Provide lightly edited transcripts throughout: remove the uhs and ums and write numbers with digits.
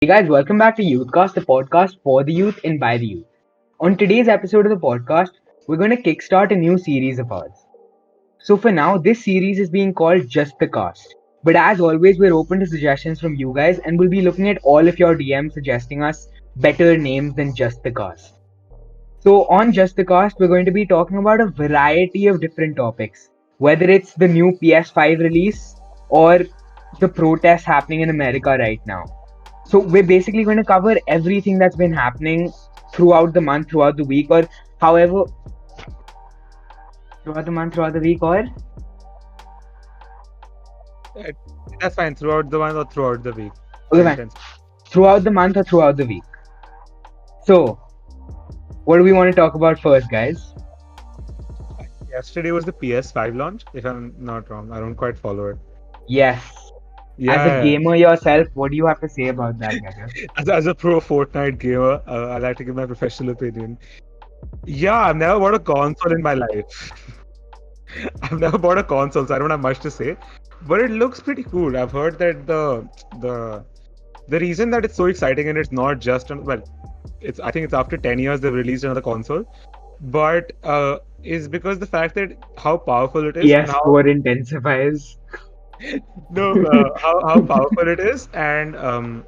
Hey guys, welcome back to YouthCast, the podcast for the youth and by the youth. On today's episode of the podcast, we're going to kickstart a new series of ours. So for now, this series is being called Just the Cast. But as always, we're open to suggestions from you guys and we'll be looking at all of your DMs suggesting us better names than Just the Cast. So on Just the Cast, we're going to be talking about a variety of different topics, whether it's the new PS5 release or the protests happening in America right now. So we're basically going to cover everything that's been happening throughout the month, throughout the week, or however throughout the month, throughout the week, or Uh, That's fine. Throughout the month or throughout the week. okay, fine. Throughout the month or throughout the week. So, what do we want to talk about first, guys? Yesterday was the PS5 launch, if I'm not wrong. I don't quite follow it. Yes. Yeah. As a gamer yourself, what do you have to say about that, Yajat? As a pro Fortnite gamer, I like to give my professional opinion. Yeah, I've never bought a console in my life. I've never bought a console, so I don't have much to say. But it looks pretty cool. I've heard that the reason that it's so exciting and it's not just I think it's after 10 years they've released another console, but is because the fact that how powerful it is and how PS4 intensifies. how powerful it is, and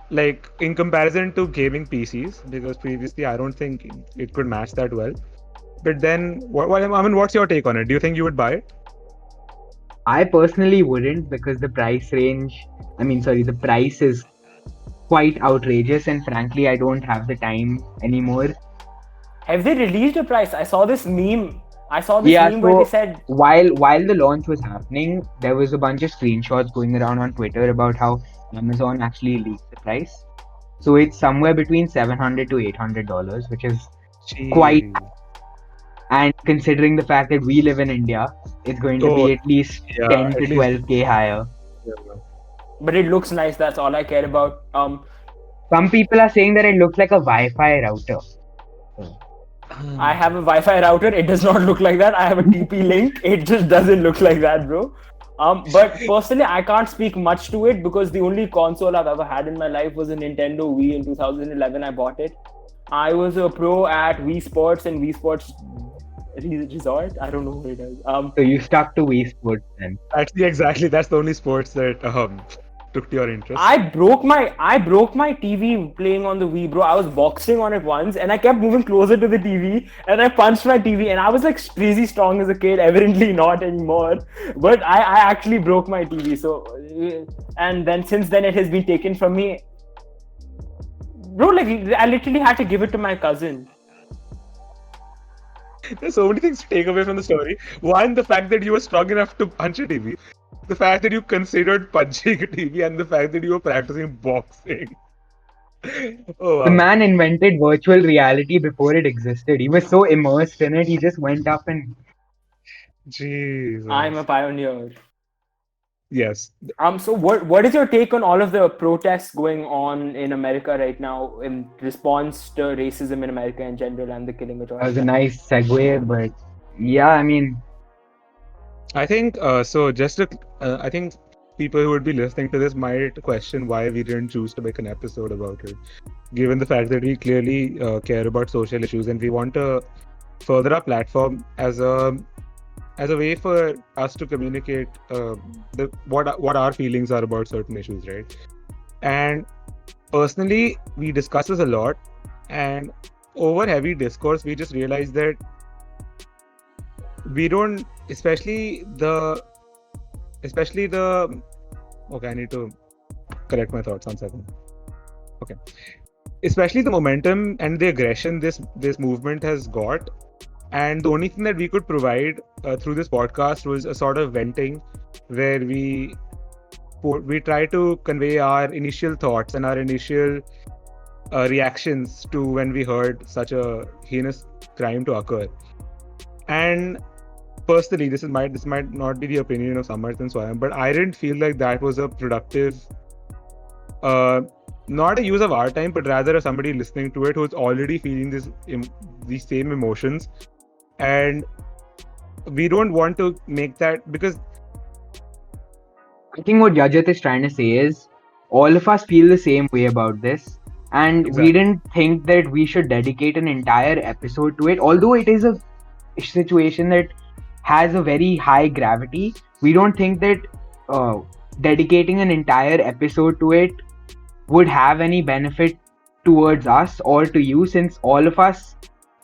like in comparison to gaming PCs, because previously I don't think it could match that well. But then, what's your take on it? Do you think you would buy it? I personally wouldn't because the price the price is quite outrageous, and frankly, I don't have the time anymore. Have they released a price? I saw this meme. Where they said while the launch was happening, there was a bunch of screenshots going around on Twitter about how Amazon actually leaked the price. So it's somewhere between $700 to $800, which is quite. And considering the fact that we live in India, it's going to be at least 10 to 12k higher. But it looks nice. That's all I care about. Some people are saying that it looks like a Wi-Fi router. I have a Wi-Fi router. It does not look like that. I have a TP link. It just doesn't look like that, bro. But personally, I can't speak much to it because the only console I've ever had in my life was a Nintendo Wii in 2011. I bought it. I was a pro at Wii Sports and Wii Sports Resort. I don't know what it is. So you stuck to Wii Sports then? That's the only sports that took to your interest. I broke my TV playing on the Wii, bro. I was boxing on it once and I kept moving closer to the TV and I punched my TV and I was like crazy strong as a kid, evidently not anymore. But I actually broke my TV. So, and then since then it has been taken from me. Bro, like I literally had to give it to my cousin. There's so many things to take away from the story. One, the fact that you were strong enough to punch a TV. The fact that you considered punching a TV, and the fact that you were practicing boxing. Oh, wow. The man invented virtual reality before it existed. He was so immersed in it, he just went up and... Jesus. I'm a pioneer. Yes. So what is your take on all of the protests going on in America right now in response to racism in America in general and the killing of George? That was a nice segue, but yeah, I mean... I think, I think people who would be listening to this might question why we didn't choose to make an episode about it, given the fact that we clearly care about social issues and we want to further our platform as a way for us to communicate what our feelings are about certain issues, right? And personally, we discuss this a lot, and over heavy discourse, we just realized that we don't, especially the okay, I need to correct my thoughts 1 second. Okay, especially the momentum and the aggression this movement has got, and the only thing that we could provide through this podcast was a sort of venting where we try to convey our initial thoughts and our initial reactions to when we heard such a heinous crime to occur. And personally, this might not be the opinion of Samarth and Swayam, but I didn't feel like that was a productive, not a use of our time, but rather as somebody listening to it who's already feeling these same emotions. And we don't want to make that, because I think what Yajat is trying to say is all of us feel the same way about this, and we Exactly. didn't think that we should dedicate an entire episode to it. Although it is a situation that has a very high gravity, we don't think that uh, dedicating an entire episode to it would have any benefit towards us or to you, since all of us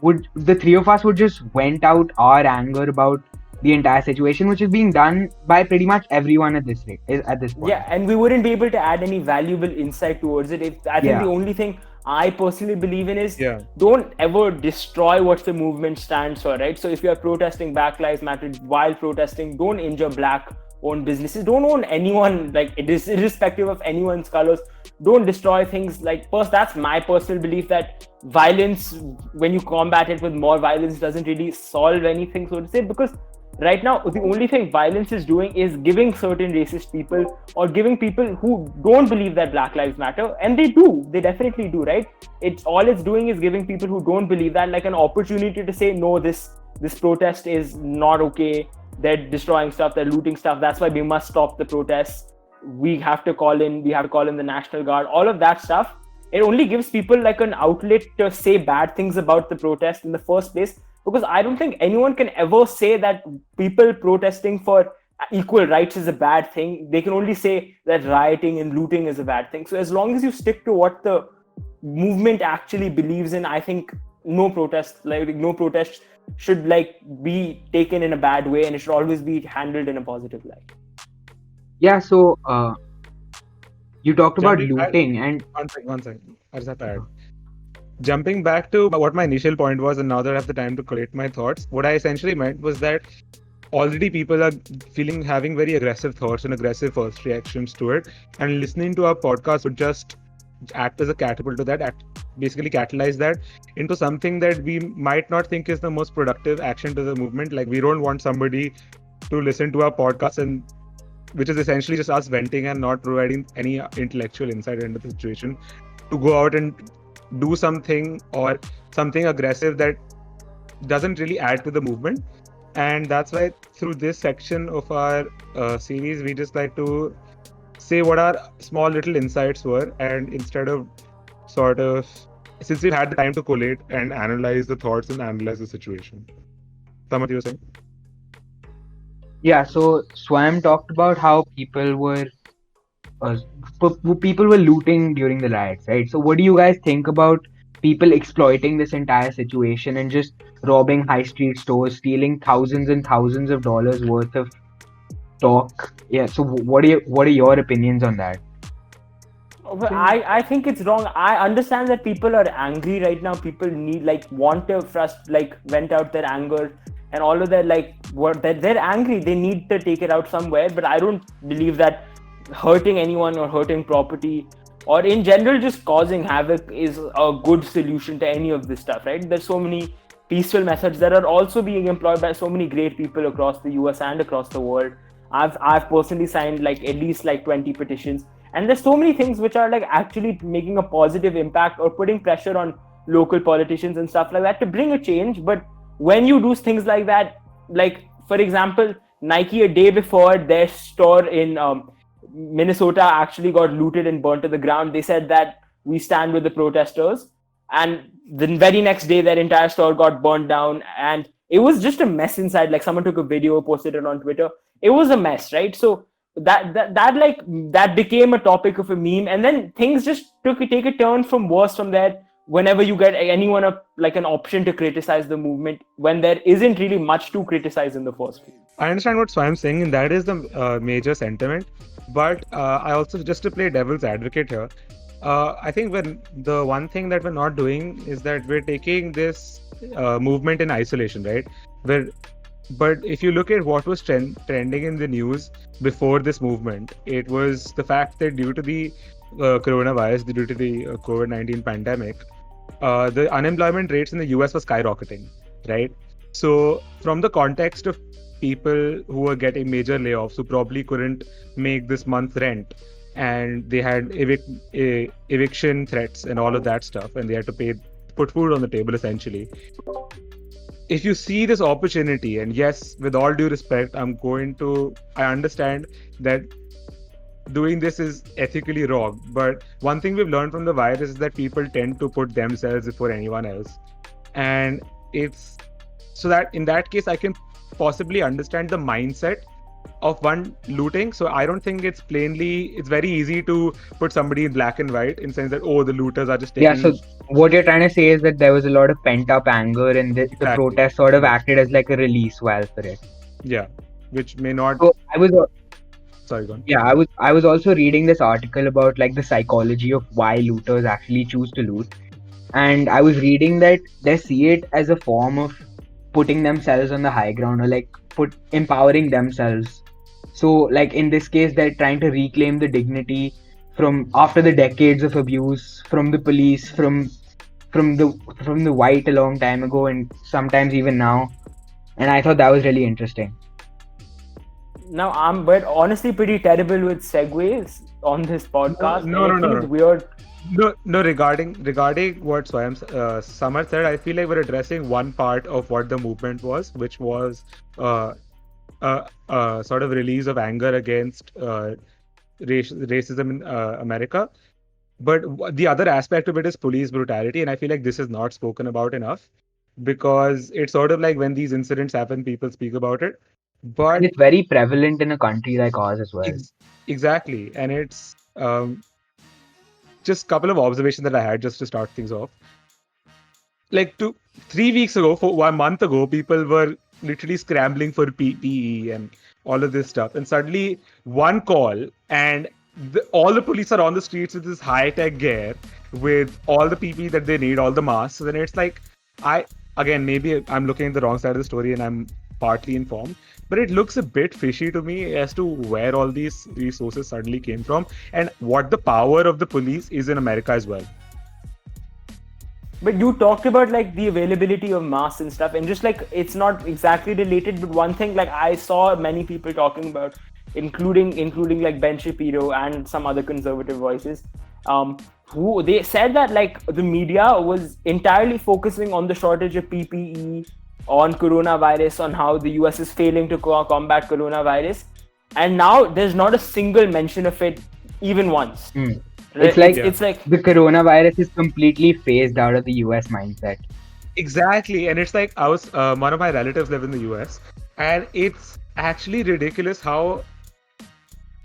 would, the three of us would just vent out our anger about the entire situation, which is being done by pretty much everyone at this rate, at this point. Yeah, and we wouldn't be able to add any valuable insight towards it. I think the Yeah. only thing I personally believe in is Yeah. don't ever destroy what the movement stands for, right? So if you're protesting Black Lives Matter, while protesting, don't injure black owned businesses, don't own anyone, like it is irrespective of anyone's colors. Don't destroy things. Like first, that's my personal belief that violence, when you combat it with more violence, doesn't really solve anything, so to say, because right now the only thing violence is doing is giving certain racist people or giving people who don't believe that Black Lives Matter, and they definitely do, right? It's doing is giving people who don't believe that like an opportunity to say no, this protest is not okay, they're destroying stuff, they're looting stuff, that's why we must stop the protests, we have to call in the National Guard, all of that stuff. It only gives people like an outlet to say bad things about the protest in the first place, because I don't think anyone can ever say that people protesting for equal rights is a bad thing. They can only say that rioting and looting is a bad thing. So as long as you stick to what the movement actually believes in, I think no protest should like be taken in a bad way, and it should always be handled in a positive light. Yeah, so you talked about Jumping back, looting, and one second. I just have to add. Jumping back to what my initial point was, and now that I have the time to collect my thoughts, what I essentially meant was that already people are having very aggressive thoughts and aggressive first reactions to it, and listening to our podcast would just act as a catapult to that, basically catalyze that into something that we might not think is the most productive action to the movement. Like we don't want somebody to listen to our podcast, and which is essentially just us venting and not providing any intellectual insight into the situation, to go out and do something or something aggressive that doesn't really add to the movement. And that's why through this section of our series, we just like to say what our small little insights were, and instead of sort of, since we've had the time to collate and analyze the thoughts and analyze the situation. Samarth, you were saying? yeah, so Swayam talked about how people were looting during the riots, right? So what do you guys think about people exploiting this entire situation and just robbing high street stores, stealing thousands and thousands of dollars worth of stock? Yeah, so what are your opinions on that? Well, I think it's wrong. I understand that people are angry right now. People want to vent out their anger and all of that. They're angry. They need to take it out somewhere. But I don't believe that hurting anyone or hurting property or in general just causing havoc is a good solution to any of this stuff, right? There's so many peaceful methods that are also being employed by so many great people across the US and across the world. I've personally signed at least 20 petitions, and there's so many things which are actually making a positive impact or putting pressure on local politicians and stuff like that to bring a change. But when you do things like that, for example, Nike a day before their store in Minnesota actually got looted and burnt to the ground, they said that we stand with the protesters, and the very next day their entire store got burnt down, and it was just a mess inside. Someone took a video, posted it on Twitter. It was a mess, right? So that became a topic of a meme, and then things just take a turn from worse from there. Whenever you get anyone an option to criticize the movement when there isn't really much to criticize in the first place. I understand what Swayam's saying, and that is the major sentiment. But I also, just to play devil's advocate here, I think the one thing that we're not doing is that we're taking this movement in isolation, right? But if you look at what was trending in the news before this movement, it was the fact that due to the coronavirus, due to the COVID-19 pandemic, the unemployment rates in the US were skyrocketing, right? So from the context of people who were getting major layoffs, who probably couldn't make this month's rent, and they had eviction threats and all of that stuff, and they had to put food on the table essentially. If you see this opportunity, and yes, with all due respect, I understand that doing this is ethically wrong. But one thing we've learned from the virus is that people tend to put themselves before anyone else. And it's so that in that case, I can possibly understand the mindset of one looting. So I don't think it's very easy to put somebody in black and white in sense that, oh, the looters are just Yeah, taking. so what you're trying to say is that there was a lot of pent up anger, and the Exactly. protest sort of Yeah. acted as like a release valve for it. Yeah, which may not. So Sorry, go on. I was also reading this article about like the psychology of why looters actually choose to loot, and I was reading that they see it as a form of putting themselves on the high ground, or like empowering themselves. So like in this case, they're trying to reclaim the dignity from after the decades of abuse from the police, from the white a long time ago, and sometimes even now. And I thought that was really interesting. Now I'm but honestly pretty terrible with segues on this podcast. No, and no, I no, feel no. it's weird. No. Regarding what Swayam Samarth said, I feel like we're addressing one part of what the movement was, which was sort of release of anger against racism in America. But the other aspect of it is police brutality, and I feel like this is not spoken about enough because it's sort of like when these incidents happen, people speak about it. But And it's very prevalent in a country like ours as well. exactly, and it's just a couple of observations that I had just to start things off. Like 3 weeks ago, for 1 month ago, people were literally scrambling for PPE and all of this stuff, and suddenly one call and all the police are on the streets with this high-tech gear, with all the PPE that they need, all the masks. And then it's like, maybe I'm looking at the wrong side of the story and I'm partly informed, but it looks a bit fishy to me as to where all these resources suddenly came from and what the power of the police is in America as well. But you talked about like the availability of masks and stuff, and just like it's not exactly related, but one thing like I saw many people talking about, including like Ben Shapiro and some other conservative voices, who they said that like the media was entirely focusing on the shortage of PPE, on coronavirus, on how the US is failing to combat coronavirus, and now there's not a single mention of it even once. It's like the coronavirus is completely phased out of the US mindset. Exactly, and it's like one of my relatives live in the US, and it's actually ridiculous how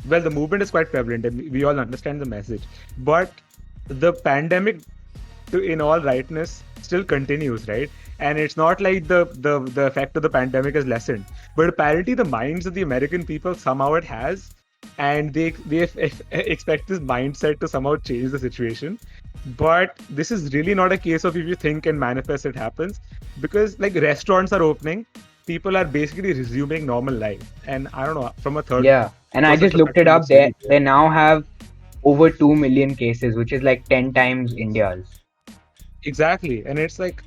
well the movement is quite prevalent, and we all understand the message, but the pandemic, in all rightness, still continues, right? And it's not like the effect of the pandemic has lessened, but apparently the minds of the American people somehow it has. And they expect this mindset to somehow change the situation, but this is really not a case of if you think and manifest it happens, because like restaurants are opening, people are basically resuming normal life, and I don't know, from a third and I just looked it up. They now have over 2 million cases, which is like 10 times India's. Exactly, and it's like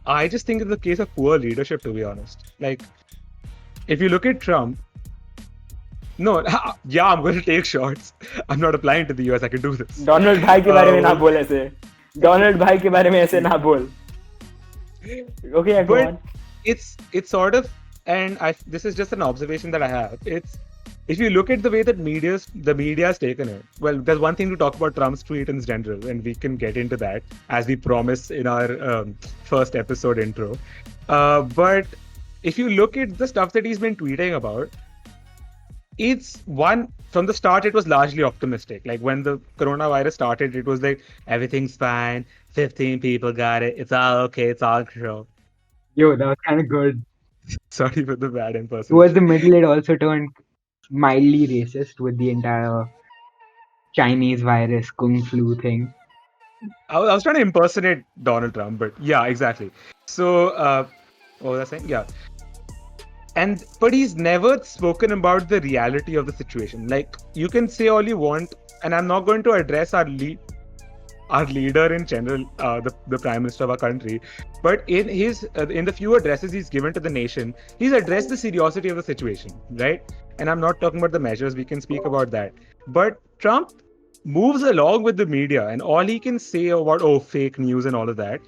I just think it's a case of poor leadership, to be honest. Like if you look at Trump. No, yeah, I'm going to take shots. I'm not applying to the US. I can do this. Donald भाई के बारे में ना बोल ऐसे. Donald भाई के बारे में ऐसे ना बोल. Okay, go on. It's sort of, and this is just an observation that I have. It's if you look at the way that the media has taken it. Well, there's one thing to talk about Trump's tweet in general, and we can get into that as we promised in our first episode intro. But if you look at the stuff that he's been tweeting about. It's one from the start, it was largely optimistic. Like when the coronavirus started, it was like everything's fine, 15 people got it, it's all okay, it's all control. Yo, that was kind of good. Sorry for the bad impersonation. Towards the middle, it also turned mildly racist with the entire Chinese virus kung flu thing. I was trying to impersonate Donald Trump, but yeah, exactly. So, what was I saying? Yeah. But he's never spoken about the reality of the situation. Like you can say all you want, and I'm not going to address our leader in general, the prime minister of our country. But in the few addresses he's given to the nation, he's addressed the seriousity of the situation, right? And I'm not talking about the measures. We can speak about that. But Trump moves along with the media, and all he can say about fake news and all of that.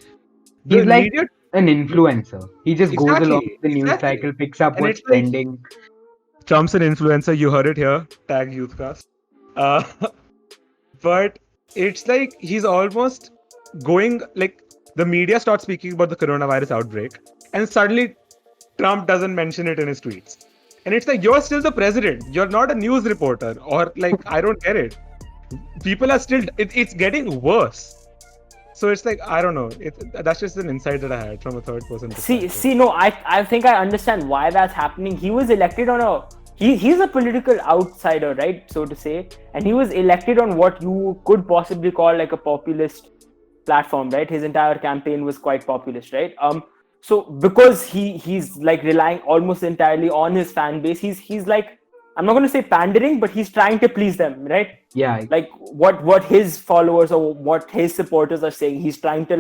He's like an influencer. He just goes along with the news cycle, picks up what's trending. Trump's an influencer. You heard it here. Tag YouthCast. Uh, but it's like he's almost going like the media starts speaking about the coronavirus outbreak, and suddenly Trump doesn't mention it in his tweets. And it's like, you're still the president. You're not a news reporter. Or like, I don't get it. People are still, it's getting worse. So it's like, I don't know. That's just an insight that I had from a third person perspective. No, I think I understand why that's happening. He was elected on he's a political outsider, right, so to say, and he was elected on what you could possibly call like a populist platform, right? His entire campaign was quite populist, right? So because he's like relying almost entirely on his fan base, he's like, I'm not going to say pandering, but he's trying to please them, right? Yeah. Like what his followers or what his supporters are saying, he's trying to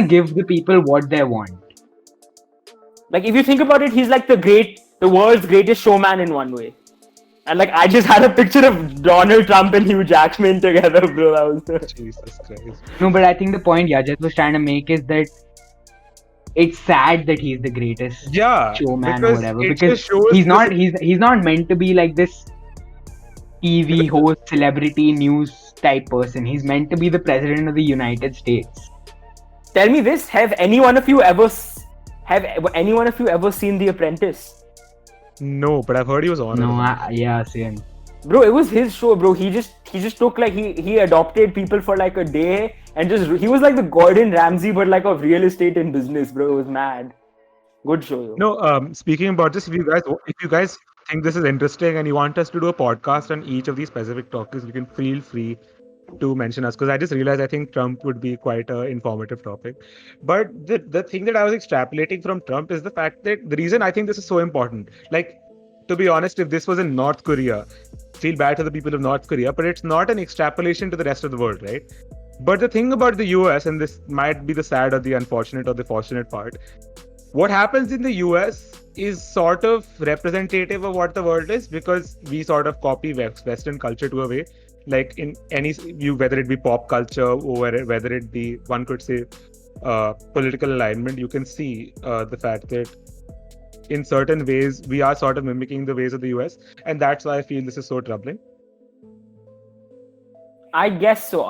give the people what they want. Like if you think about it, he's like the world's greatest showman in one way. And like I just had a picture of Donald Trump and Hugh Jackman together, bro. That was Jesus Christ. No, but I think the point Yajat was trying to make is that it's sad that he's the greatest showman or whatever, because he's not meant to be like this TV host, celebrity news type person. He's meant to be the president of the United States. Tell me this: have any one of you ever seen The Apprentice? No, but I've heard he was on. Yeah, same. Bro, it was his show, bro. He just took like he adopted people for like a day and he was like the Gordon Ramsay but like of real estate and business, bro. It was mad. Good show. Yo. No, speaking about this, if you guys think this is interesting and you want us to do a podcast on each of these specific topics, you can feel free to mention us, because I just realized I think Trump would be quite an informative topic. But the thing that I was extrapolating from Trump is the fact that the reason I think this is so important, like, to be honest, if this was in North Korea, feel bad to the people of North Korea, but it's not an extrapolation to the rest of the world, right? But the thing about the US, and this might be the sad or the unfortunate or the fortunate part, what happens in the US is sort of representative of what the world is, because we sort of copy Western culture to a way. Like in any view, whether it be pop culture or whether it be, one could say, political alignment, you can see the fact that in certain ways we are sort of mimicking the ways of the US, and that's why I feel this is so troubling. I guess so.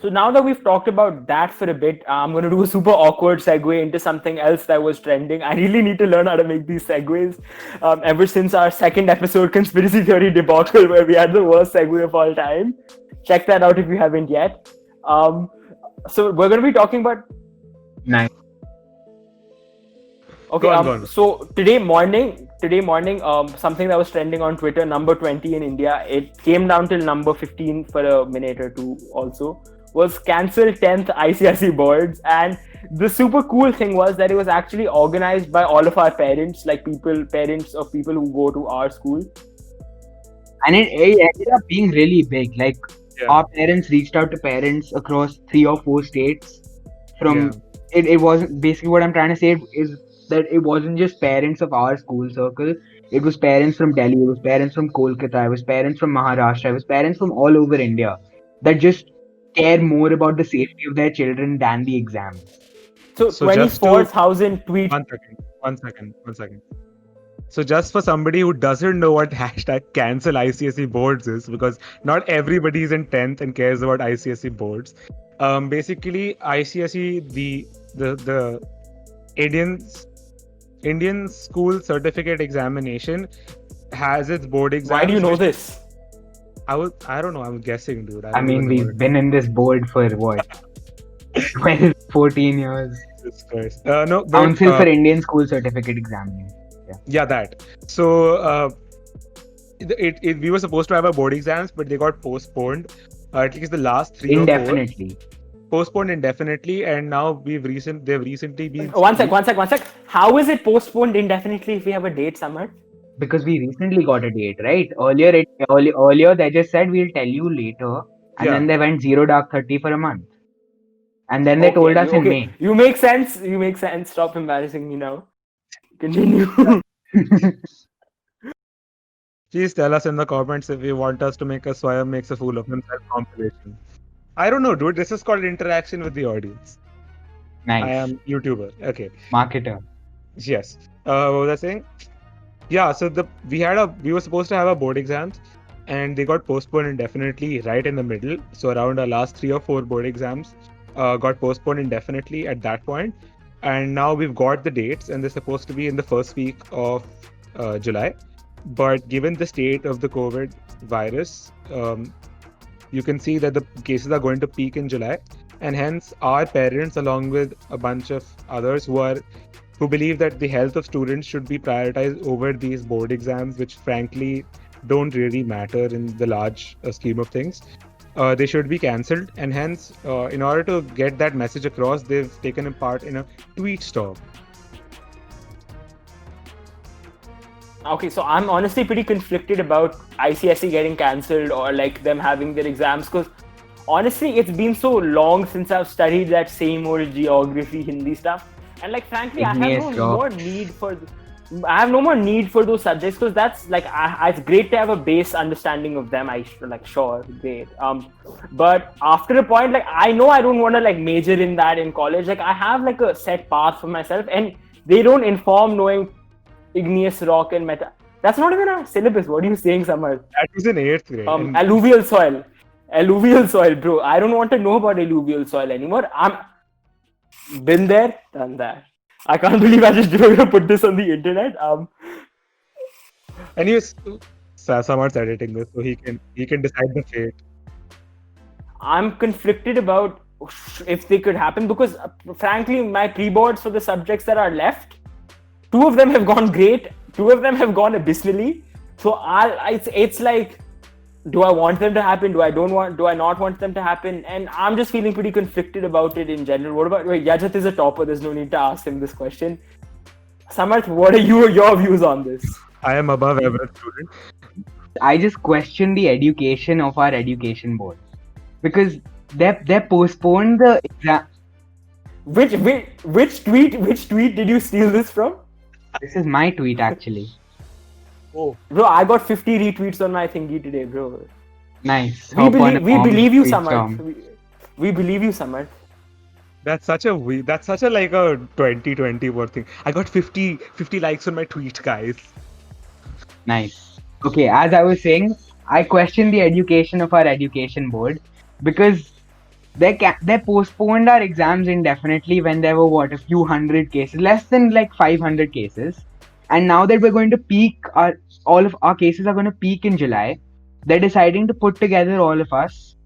So now that we've talked about that for a bit, I'm going to do a super awkward segue into something else that was trending. I really need to learn how to make these segues. Ever since our second episode, Conspiracy Theory Debacle, where we had the worst segue of all time. Check that out if you haven't yet. So we're going to be talking about... Nice. Okay, go on. So today morning, something that was trending on Twitter, number 20 in India, it came down till number 15 for a minute or two also, was cancelled 10th ICSE boards. And the super cool thing was that it was actually organized by all of our parents, like parents of people who go to our school. And it ended up being really big. Like, our parents reached out to parents across 3 or 4 states. It wasn't, basically what I'm trying to say is that it wasn't just parents of our school circle. It was parents from Delhi, it was parents from Kolkata, it was parents from Maharashtra, it was parents from all over India that just care more about the safety of their children than the exams. So 24,000 tweets. One second. So just for somebody who doesn't know what hashtag cancel ICSE boards is, because not everybody is in 10th and cares about ICSE boards. Basically, ICSE, the Indian School Certificate Examination, has its board exams. Why do you know this? I don't know. I'm guessing, dude. I mean, we've been in this board for what? 12, 14 years. Jesus Christ. No, Council for Indian School Certificate Examination. Yeah, that. So we were supposed to have our board exams, but they got postponed. At least the last 3 indefinitely. or 4. Postponed indefinitely, and now they've recently been... One sec. How is it postponed indefinitely if we have a date, Samarth? Because we recently got a date, right? Earlier they just said we'll tell you later, and then they went 0 dark 30 for a month, and then they told us in May. You make sense. Stop embarrassing me now. Continue. Please tell us in the comments if you want us to make a Swayam makes a fool of himself compilation. I don't know, dude. This is called interaction with the audience. Nice. I am YouTuber. Okay. Marketer. Yes. What was I saying? Yeah. So we were supposed to have our board exams, and they got postponed indefinitely right in the middle. So around our last 3 or 4 board exams got postponed indefinitely at that point. And now we've got the dates, and they're supposed to be in the first week of July. But given the state of the COVID virus, you can see that the cases are going to peak in July, and hence our parents, along with a bunch of others who believe that the health of students should be prioritized over these board exams, which frankly don't really matter in the large scheme of things. They should be cancelled, and hence, in order to get that message across, they've taken a part in a tweet storm. Okay, so I'm honestly pretty conflicted about ICSE getting cancelled or like them having their exams, because honestly, it's been so long since I've studied that same old geography, Hindi stuff, and like frankly, I have no more need for. I have no more need for those subjects, because that's like it's great to have a base understanding of them. Sure, great. But after a point, like I know I don't want to like major in that in college. Like I have like a set path for myself, and they don't inform knowing igneous rock and meta. That's not even a syllabus. What are you saying, Samarth? That was in 8th grade. Alluvial soil, bro. I don't want to know about alluvial soil anymore. I'm been there, done that. I can't believe I just going to put this on the internet. Anyways, Samarth's editing this, so he can decide the fate. I'm conflicted about if they could happen, because frankly, my pre-boards for the subjects that are left, 2 of them have gone great, 2 of them have gone abysmally. So it's like, do I want them to happen? Do I not want them to happen? And I'm just feeling pretty conflicted about it in general. What about Yajat is a topper? There's no need to ask him this question. Samarth, what are your views on this? I am above average student. I just question the education of our education board, because they postponed the exam. Which tweet did you steal this from? This is my tweet actually. Oh, bro, I got 50 retweets on my thingy today, bro. Nice. We believe you, Samarth. We believe you, Samarth. That's such a like a 2020 word thing. I got 50 likes on my tweet, guys. Nice. Okay, as I was saying, I question the education of our education board, because they postponed our exams indefinitely when there were a few hundred cases, less than like 500 cases. And now that we're going to peak, all of our cases are going to peak in July, they're deciding to put together all of us,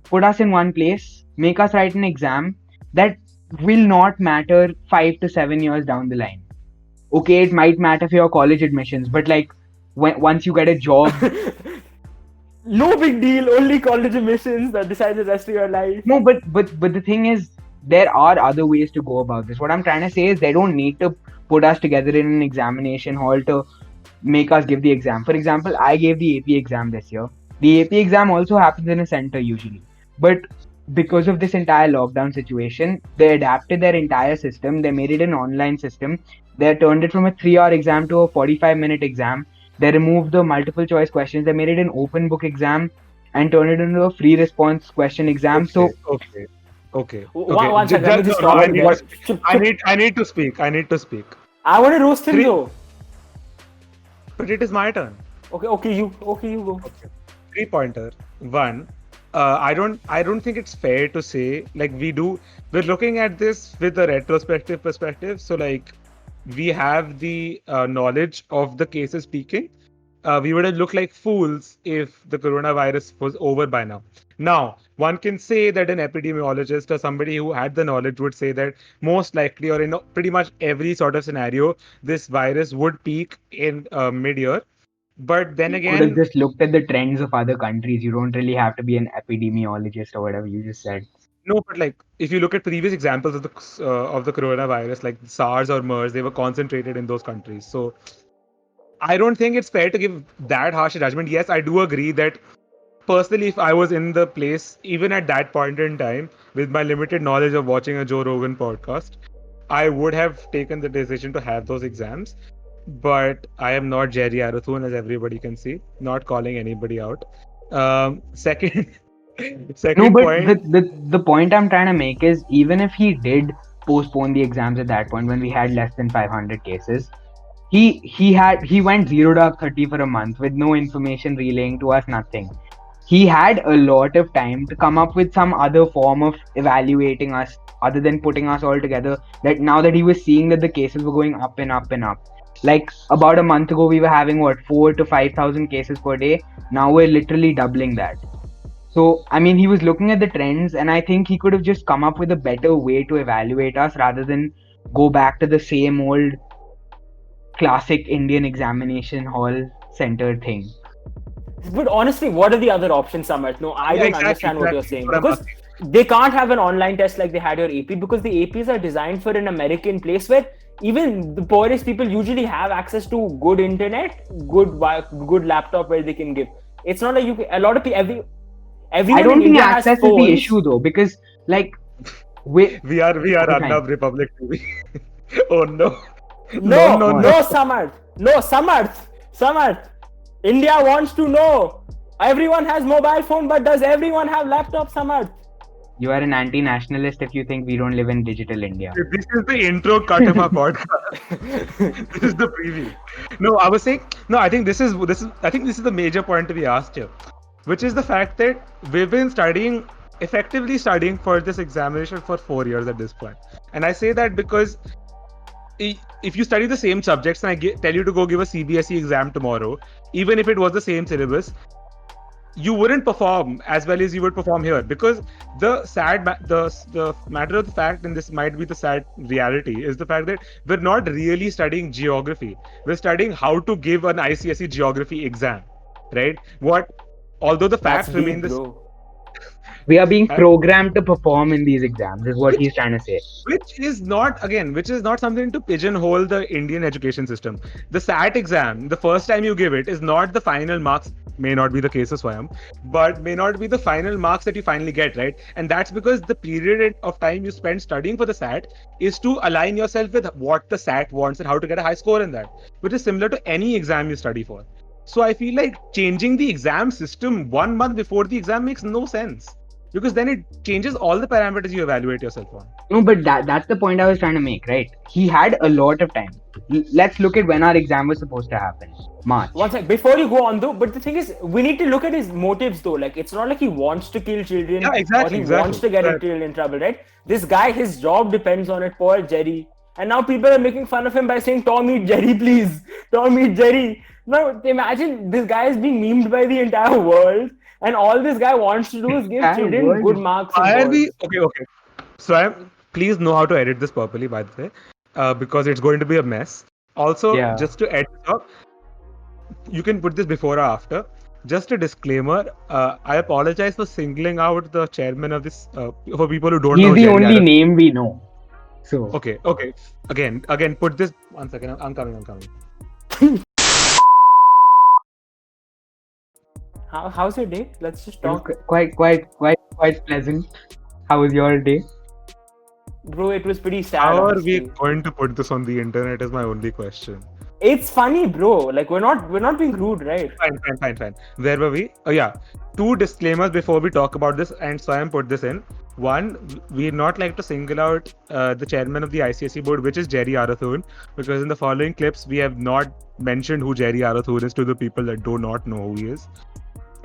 put us in one place, make us write an exam that will not matter 5 to 7 years down the line. Okay, it might matter for your college admissions, but like once you get a job, no big deal. Only college admissions that decide the rest of your life. No, but the thing is, there are other ways to go about this. What I'm trying to say is, they don't need to put us together in an examination hall to make us give the exam. For example, I gave the AP exam this year. The AP exam also happens in a center usually, but because of this entire lockdown situation, they adapted their entire system. They made it an online system. They turned it from a 3-hour exam to a 45-minute exam. They removed the multiple choice questions. They made it an open book exam and turned it into a free response question exam. Okay. One second, let me just stop. I need to speak. I want to roast him though. But it is my turn. Okay, you go. Okay. 3-pointer. 1. I don't think it's fair to say, like, we're looking at this with a retrospective perspective. So like, we have the knowledge of the cases peaking. We would have looked like fools if the coronavirus was over by now. Now, one can say that an epidemiologist or somebody who had the knowledge would say that most likely, or in pretty much every sort of scenario, this virus would peak in mid-year. But then again, you could have just looked at the trends of other countries. You don't really have to be an epidemiologist or whatever you just said. No, but like, if you look at previous examples of the coronavirus, like SARS or MERS, they were concentrated in those countries. So I don't think it's fair to give that harsh a judgment. Yes, I do agree that personally, if I was in the place, even at that point in time, with my limited knowledge of watching a Joe Rogan podcast, I would have taken the decision to have those exams. But I am not Jerry Arathun, as everybody can see, not calling anybody out. Second point. The point I'm trying to make is, even if he did postpone the exams at that point when we had less than 500 cases, he went 0 to 30 for a month with no information relaying to us, nothing. He had a lot of time to come up with some other form of evaluating us other than putting us all together. That now that he was seeing that the cases were going up and up and up, like about a month ago we were having what 4 to 5,000 cases per day. Now we're literally doubling that. So I mean, he was looking at the trends, and I think he could have just come up with a better way to evaluate us rather than go back to the same old classic Indian examination hall center thing. But honestly, what are the other options, Samarth? No, I Yeah, don't exactly, understand what you're exactly. saying, That's what I'm because asking. they can't have an online test like they had your AP, because the APs are designed for an American place where even the poorest people usually have access to good internet, good laptop where they can give. It's not like a lot of people, I everyone don't in think India has access is the phones. issue though, because like we We are okay, Arnab fine. Republic TV. Oh no. No, No, What? no, Samarth. No, Samarth. Samarth. India wants to know. Everyone has mobile phone, but does everyone have laptop, Samarth? You are an anti-nationalist if you think we don't live in digital India. This is the intro cut of our podcast. This is the preview. No, I was saying no. I think this is the major point to be asked here, which is the fact that we've been effectively studying for this examination for 4 years at this point. And I say that because if you study the same subjects and tell you to go give a CBSE exam tomorrow, even if it was the same syllabus, you wouldn't perform as well as you would perform here, because the matter of the fact, and this might be the sad reality, is the fact that we're not really studying geography. We're studying how to give an ICSE geography exam, right? Although the That's facts remain deep, the bro. We are being uh, programmed to perform in these exams, is what which he's trying to say. which is not something to pigeonhole the Indian education system. The SAT exam, the first time you give it, is not the final marks. May not be the case of Swayam, but may not be the final marks that you finally get, right? And that's because the period of time you spend studying for the SAT is to align yourself with what the SAT wants and how to get a high score in that, which is similar to any exam you study for. So I feel like changing the exam system 1 month before the exam makes no sense, because then it changes all the parameters you evaluate yourself on. No, but that's the point I was trying to make, right? He had a lot of time. Let's look at when our exam was supposed to happen. March. One sec, before you go on though, but the thing is, we need to look at his motives though. Like, it's not like he wants to kill children Yeah, or he wants to get children in trouble, right? This guy, his job depends on it. Poor Jerry. And now people are making fun of him by saying, Tom, eat Jerry, please. Tom, eat Jerry. Now, imagine this guy is being memed by the entire world, and all this guy wants to do is give children good marks. Why are we okay? So please know how to edit this properly, by the way, because it's going to be a mess. Also, Yeah. just to edit up, you can put this before or after. Just a disclaimer, I apologize for singling out the chairman of this, for people who don't know. He's the Jerry only Arath. name we know. So Okay. Again, put this. 1 second, I'm coming. How's your day? Let's just it was talk. quite pleasant. How was your day? Bro, it was pretty sad. How are honestly. we going to put this on the internet is my only question. It's funny, bro. Like, we're not being rude, right? Fine. Where were we? Oh yeah, 2 disclaimers before we talk about this, and Swayam put this in. One, we'd not like to single out the chairman of the ICSE board, which is Jerry Arathun, because in the following clips we have not mentioned who Jerry Arathun is to the people that do not know who he is.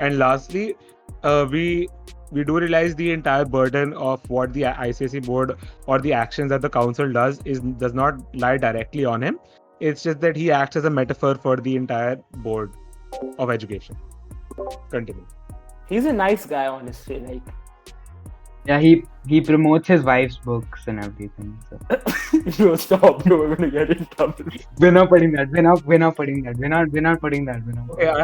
And lastly, we do realize the entire burden of what the ICSE board or the actions that the council does not lie directly on him. It's just that he acts as a metaphor for the entire board of education. Continue. He's a nice guy, honestly. Like, Yeah, he promotes his wife's books and everything. So no, stop. No, we're gonna get in trouble. we're not putting that. We're not putting that. We're not putting that. Okay,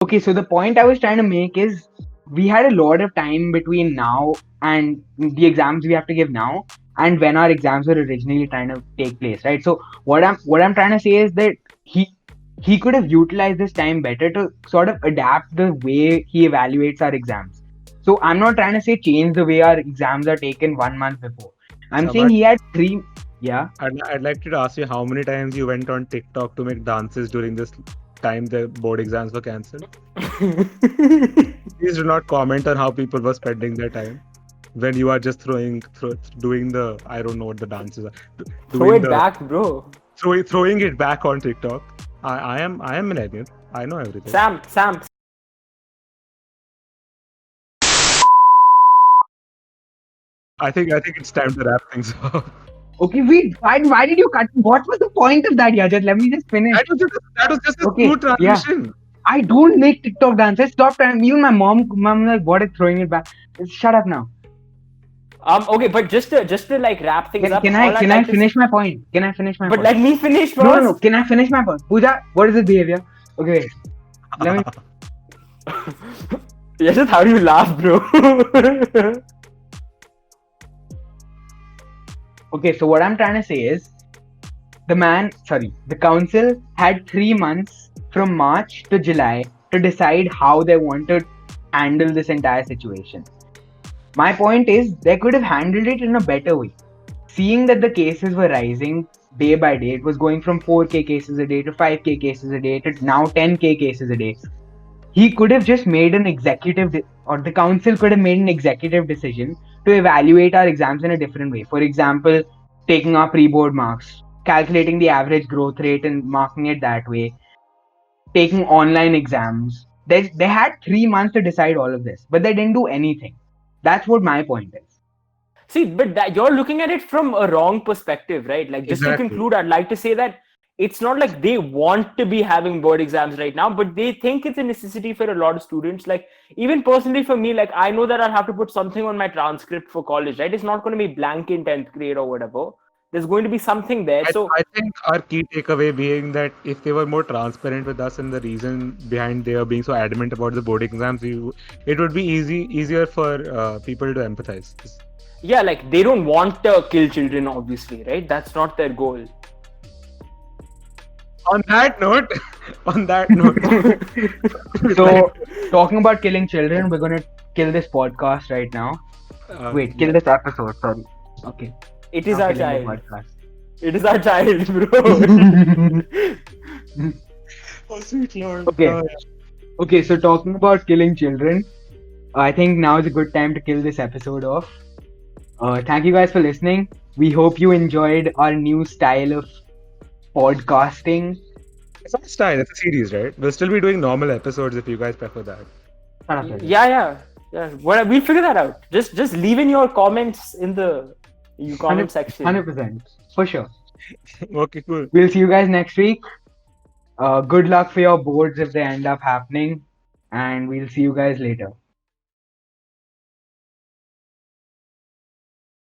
Okay, so the point I was trying to make is we had a lot of time between now and the exams we have to give now and when our exams were originally trying to take place, right? So what I'm trying to say is that he could have utilized this time better to sort of adapt the way he evaluates our exams. So I'm not trying to say change the way our exams are taken 1 month before. I'm saying he had 3. Yeah. I'd like to ask you how many times you went on TikTok to make dances during this time the board exams were cancelled. Please do not comment on how people were spending their time. when you are just doing the, I don't know what the dances are, Throw it back, bro. throwing it back on TikTok. I am millennial. I know everything. Sam. I think it's time to wrap things up. Okay, wait. Why did you cut? What was the point of that, Yajat? Let me just finish. That was just a Okay, smooth transition. I don't make TikTok dances. Stop trying. Even my mom like, what is throwing it back? Shut up now. Okay, but just to like wrap things up. Can I finish my point? Can I finish my point? But let me finish first. No. Can I finish my point? Pooja, what is this behavior? Okay, wait. Let me. Yes, how do you laugh, bro? Okay, so what I'm trying to say is, the council had 3 months from March to July to decide how they want to handle this entire situation. My point is, they could have handled it in a better way. Seeing that the cases were rising day by day, it was going from 4K cases a day to 5K cases a day to now 10K cases a day. He could have just made an or the council could have made an executive decision to evaluate our exams in a different way. For example, taking our pre-board marks, calculating the average growth rate and marking it that way, taking online exams. They had 3 months to decide all of this, but they didn't do anything. That's what my point is. See, but you're looking at it from a wrong perspective, right? Like, just Exactly. to conclude, I'd like to say that it's not like they want to be having board exams right now, but they think it's a necessity for a lot of students. Like, even personally for me, like, I know that I'll have to put something on my transcript for college, right? It's not going to be blank in 10th grade or whatever. There's going to be something there. So I think our key takeaway being that if they were more transparent with us and the reason behind their being so adamant about the board exams, it would be easier for people to empathize. yeah, like they don't want to kill children, obviously, right? That's not their goal. On that note, So, talking about killing children, we're gonna kill this podcast right now. Kill this episode. Sorry. Okay. It is Now our killing the child. podcast. It is our child, bro. Oh, sweet Lord. Okay. Okay, so talking about killing children, I think now is a good time to kill this episode off. Thank you guys for listening. We hope you enjoyed our new style of podcasting. It's not a style, it's a series, right? We'll still be doing normal episodes if you guys prefer that. Yeah. Well, we'll figure that out. Just leave in your comments in the comment section. 100%. For sure. Okay, cool. We'll see you guys next week. Good luck for your boards if they end up happening. And we'll see you guys later.